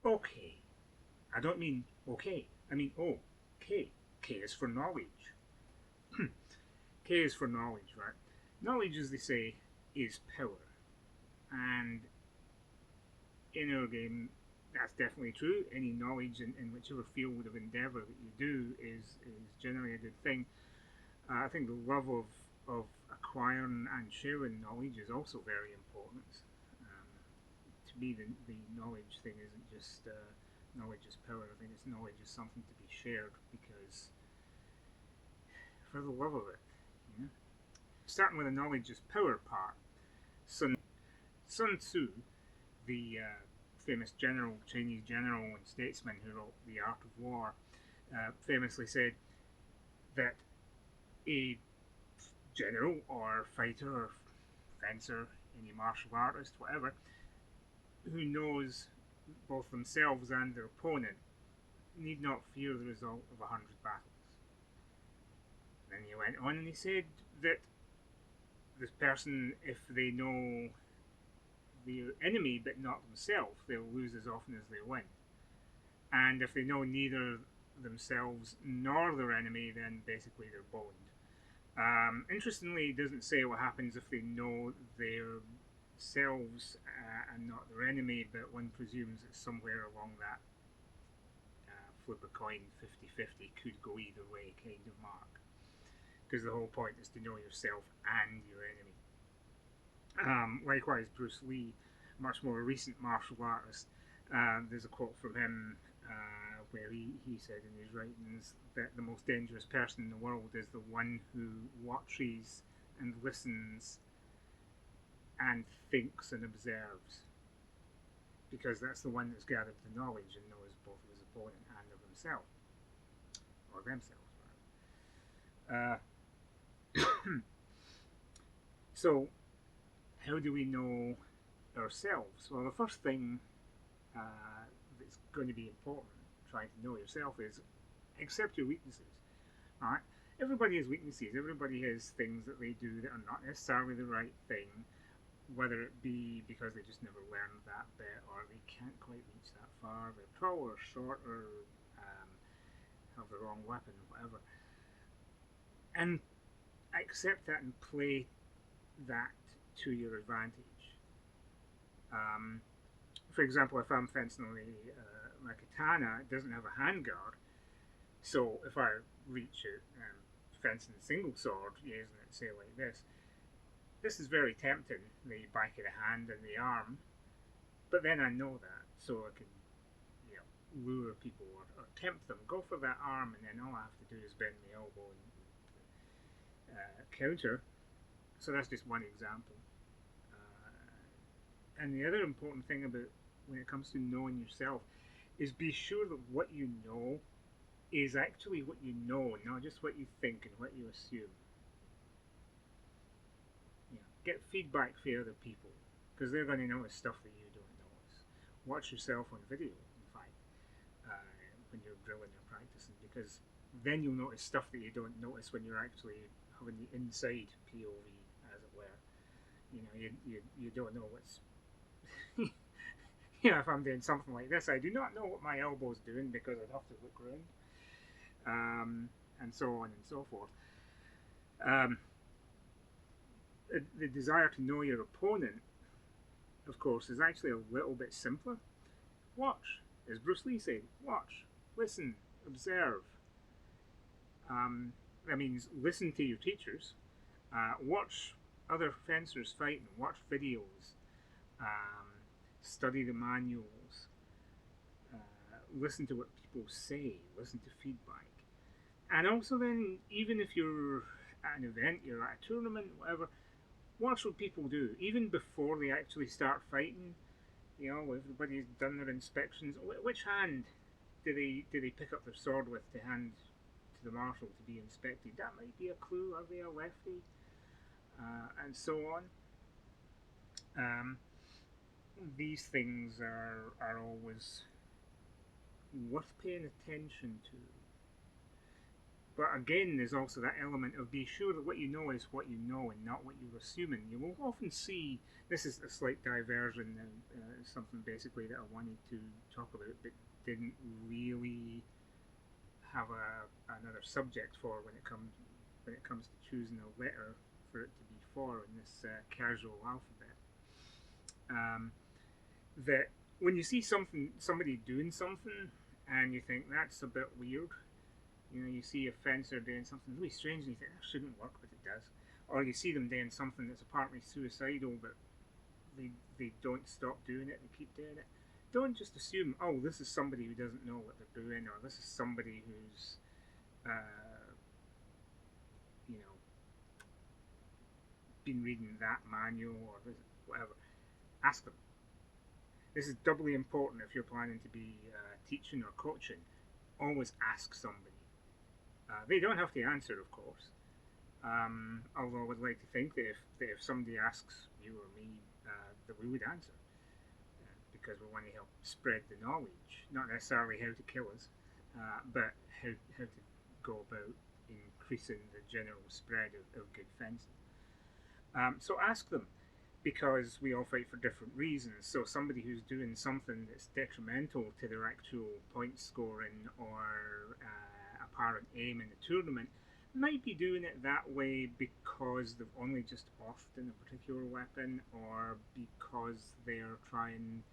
Okay. I don't mean okay. I mean O. K. K is for knowledge. K is for knowledge, right? Knowledge, as they say, is power. And in our game, that's definitely true. Any knowledge in whichever field of endeavour that you do is generally a good thing. I think the love of acquiring and sharing knowledge is also very important. Um, to me, the knowledge thing isn't just knowledge is power. I think it's knowledge is something to be shared because for the love of it, you know. Starting with the knowledge is power part. Sun Tzu, the famous general, Chinese general and statesman who wrote The Art of War, famously said that a general or fighter or fencer, any martial artist, whatever, who knows both themselves and their opponent need not fear the result of 100 battles. Then he went on and he said that this person, if they know their enemy but not themselves, they'll lose as often as they win. And if they know neither themselves nor their enemy, then basically they're boned. Interestingly, it doesn't say what happens if they know their selves and not their enemy, but one presumes it's somewhere along that flip a coin 50-50 could go either way kind of mark. Because the whole point is to know yourself and your enemy. Likewise, Bruce Lee, much more recent martial artist, there's a quote from him where he said in his writings that the most dangerous person in the world is the one who watches and listens and thinks and observes, because that's the one that's gathered the knowledge and knows both of his opponent and of himself, or themselves, rather. So, how do we know ourselves? Well, the first thing that's going to be important trying to know yourself is accept your weaknesses. All right? Everybody has weaknesses. Everybody has things that they do that are not necessarily the right thing, whether it be because they just never learned that bit or they can't quite reach that far, they're tall or short or um, have the wrong weapon, whatever. And accept that and play that to your advantage. Um, for example, if I'm fencing my katana, it doesn't have a handguard, so if I reach it fencing single sword, using it, say like this is very tempting, the back of the hand and the arm, but then I know that, so I can, you know, lure people or tempt them. Go for that arm, and then all I have to do is bend the elbow and counter. So that's just one example. And the other important thing about when it comes to knowing yourself is be sure that what you know is actually what you know, not just what you think and what you assume. You know, get feedback from other people because they're going to notice stuff that you don't notice. Watch yourself on video, in fact, when you're drilling or practicing, because then you'll notice stuff that you don't notice when you're actually having the inside POV, as it were. You know, you don't know what's you know, if I'm doing something like this, I do not know what my elbow's doing because I'd have to look around, and so on and so forth. Um, the desire to know your opponent, of course, is actually a little bit simpler. Watch, as Bruce Lee said, watch, listen, observe. That means listen to your teachers, watch other fencers fighting, watch videos, um, study the manuals, listen to what people say, listen to feedback. And also, then, even if you're at an event, you're at a tournament, whatever, watch what people do, even before they actually start fighting. You know, everybody's done their inspections. Which hand do they pick up their sword with to hand to the marshal to be inspected? That might be a clue. Are they a lefty? And so on. Um, these things are always worth paying attention to. But again, there's also that element of be sure that what you know is what you know and not what you're assuming. You will often see this is a slight diversion, something basically that I wanted to talk about, but didn't really have another subject for when it comes to choosing a letter for it to be for in this casual alphabet. Um, that when you see somebody doing something, and you think that's a bit weird, you see a fencer doing something really strange, and you think that shouldn't work, but it does. Or you see them doing something that's apparently suicidal, but they don't stop doing it, they keep doing it. Don't just assume, oh, this is somebody who doesn't know what they're doing, or this is somebody who's, uh, you know, been reading that manual or this, whatever. Ask them. This is doubly important if you're planning to be teaching or coaching. Always ask somebody. They don't have to answer, of course. Although I would like to think that if somebody asks you or me, that we would answer, because we want to help spread the knowledge, not necessarily how to kill us, but how to go about increasing the general spread of good fencing. So ask them, because we all fight for different reasons. So somebody who's doing something that's detrimental to their actual point scoring or apparent aim in the tournament might be doing it that way because they've only just offed in a particular weapon, or because they're trying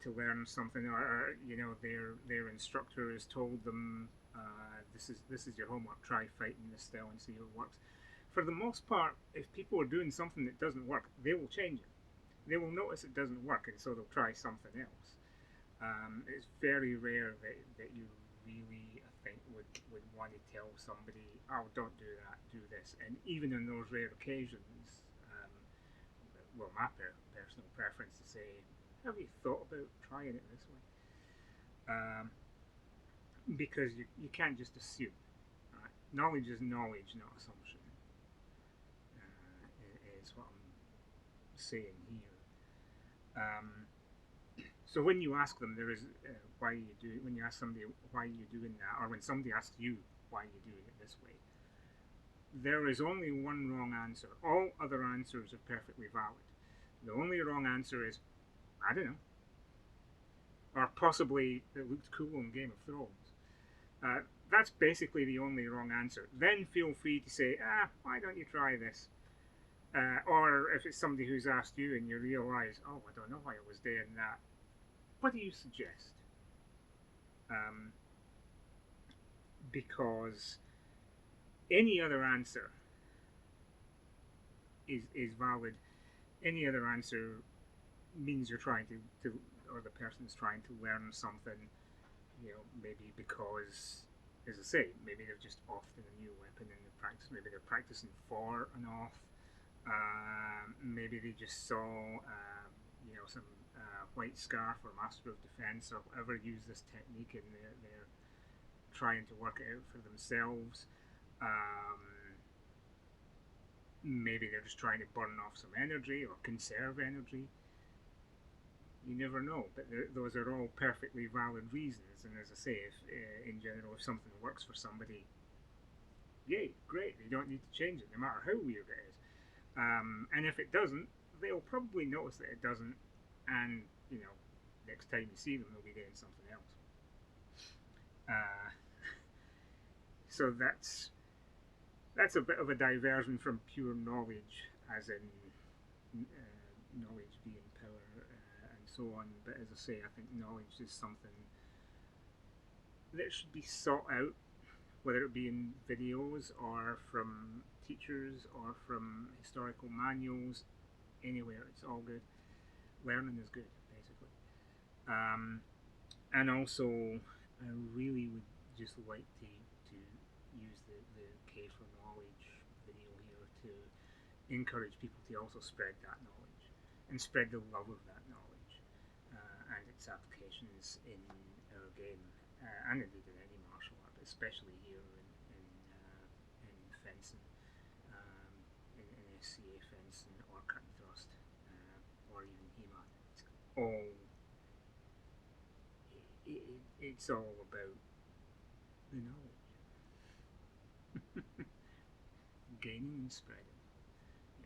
to learn something, or their instructor has told them this is your homework. Try fighting this style and see how it works. For the most part, if people are doing something that doesn't work, they will change it. They will notice it doesn't work, and so they'll try something else. It's very rare that you really, I think, would want to tell somebody, oh, don't do that, do this. And even on those rare occasions, well, my personal preference to say, have you thought about trying it this way? Because you can't just assume. Right? Knowledge is knowledge, not assumption. Is what I'm saying here. So when you ask them, there is why you do it. When you ask somebody why you're doing that, or when somebody asks you why you're doing it this way, there is only one wrong answer. All other answers are perfectly valid. The only wrong answer is, I don't know, or possibly it looked cool in Game of Thrones. That's basically the only wrong answer. Then feel free to say, why don't you try this? Or if it's somebody who's asked you and you realise, oh, I don't know why I was doing that, what do you suggest? Because any other answer is valid. Any other answer means you're trying to or the person's trying to learn something, maybe because, as I say, maybe they've just offed in a new weapon in the practice. Maybe they're practicing for an off. Maybe they just saw, some white scarf or master of defense or whatever use this technique, and they're trying to work it out for themselves. Maybe they're just trying to burn off some energy or conserve energy. You never know, but those are all perfectly valid reasons. And as I say, if in general, if something works for somebody, yay, great. They don't need to change it, no matter how weird it is. And if it doesn't, they'll probably notice that it doesn't, and next time you see them, they'll be doing something else. So that's a bit of a diversion from pure knowledge, as in knowledge being power and so on. But as I say, I think knowledge is something that should be sought out, whether it be in videos or from teachers or from historical manuals, anywhere. It's all good. Learning is good, basically. And also, I really would just like to use the K for Knowledge video here to encourage people to also spread that knowledge and spread the love of that knowledge and its applications in our game, and indeed in any martial art, but especially here in fencing, in SCA fencing or cut and thrust, or even HEMA. It's all about the knowledge. gaining and spreading.